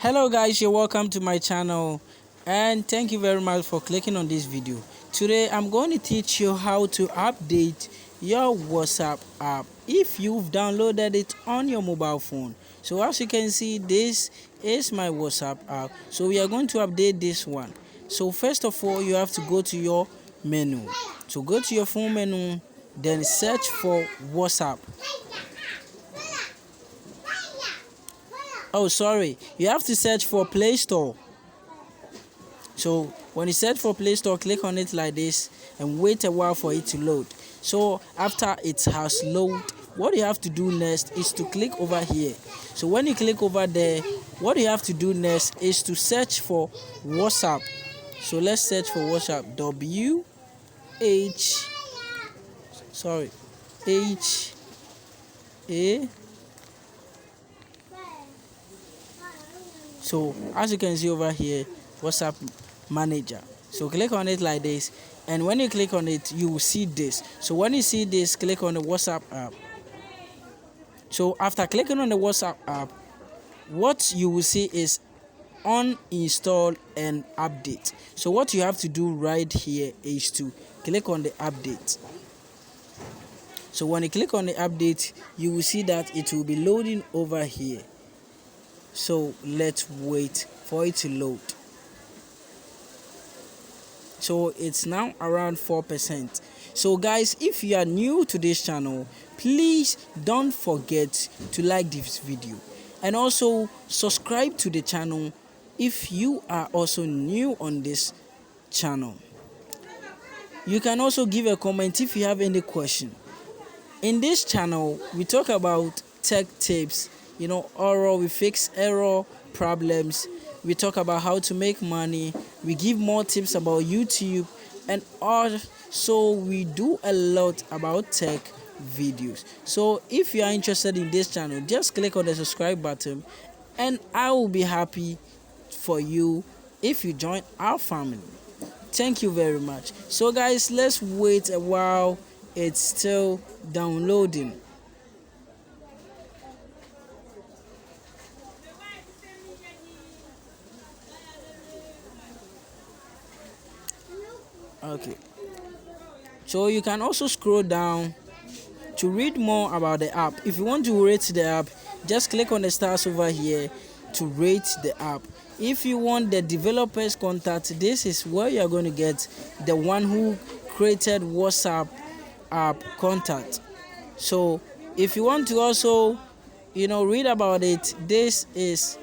Hello guys, you're welcome to my channel and thank you very much for clicking on this video. Today I'm going to teach you how to update your WhatsApp app if you've downloaded it on your mobile phone. So as you can see, this is my WhatsApp app. So we are going to update this one. So first of all, you have to go to your menu. So go to your phone menu, then search for WhatsApp. Oh, sorry, you have to search for Play Store. So when you search for Play Store, click on it like this and wait a while for it to load. So after it has loaded, what you have to do next is to click over here. So when you click over there, what you have to do next is to search for WhatsApp. So let's search for WhatsApp. H-A. So as you can see over here, WhatsApp manager. So click on it like this, and when you click on it, you will see this. So when you see this, click on the WhatsApp app. So after clicking on the WhatsApp app, what you will see is uninstall and update. So what you have to do right here is to click on the update. So when you click on the update, you will see that it will be loading over here. So let's wait for it to load. So it's now around 4%. So guys, if you are new to this channel, please don't forget to like this video and also subscribe to the channel if you are also new on this channel. You can also give a comment if you have any question. In this channel, we talk about tech tips, we fix error problems, we talk about how to make money, we give more tips about YouTube, and also we do a lot about tech videos. So if you are interested in this channel, just click on the subscribe button and I will be happy for you if you join our family. Thank you very much. So guys, let's wait a while. It's still downloading. Okay, so you can also scroll down to read more about the app. If you want to rate the app, just click on the stars over here to rate the app. If you want the developers contact, this is where you're going to get the one who created WhatsApp app contact. So if you want to also read about it, this is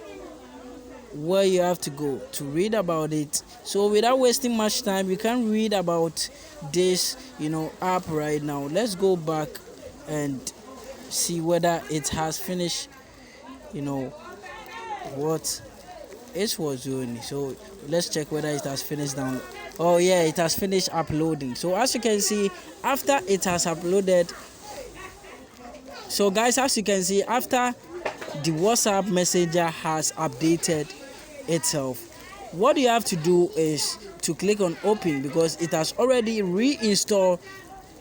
where you have to go to read about it. So without wasting much time, we can read about this app right now. Let's go back and see whether it has finished what it was doing. So let's check whether it has finished down. Oh yeah, it has finished uploading. So as you can see, after it has uploaded, so guys, as you can see, after the WhatsApp messenger has updated itself, what you have to do is to click on open because it has already reinstalled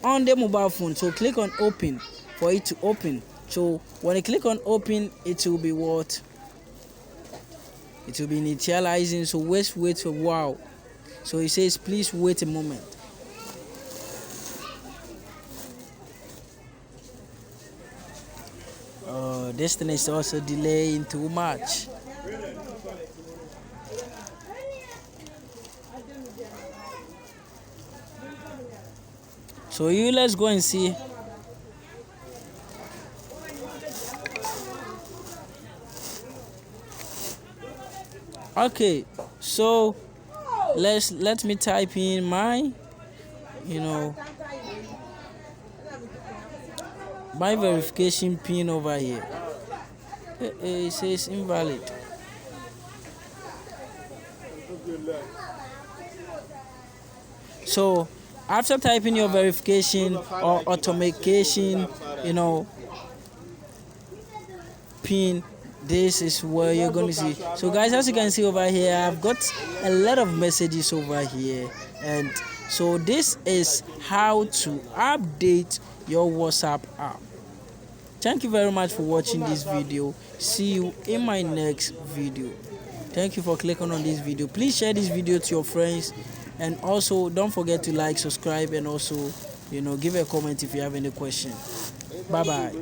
on the mobile phone. So click on open for it to open. So when you click on open, it will be what? It will be initializing. So wait for a while. So it says please wait a moment. This thing is also delaying too much. So let's go and see. Okay, so let me type in my my verification pin over here. It says invalid. So after typing your verification or authentication pin, this is where you're going to see. So guys, as you can see over here, I've got a lot of messages over here, and so this is how to update your WhatsApp app. Thank you very much for watching this video. See you in my next video. Thank you for clicking on this video. Please share this video to your friends, and also don't forget to like, subscribe, and also give a comment if you have any question. Bye bye.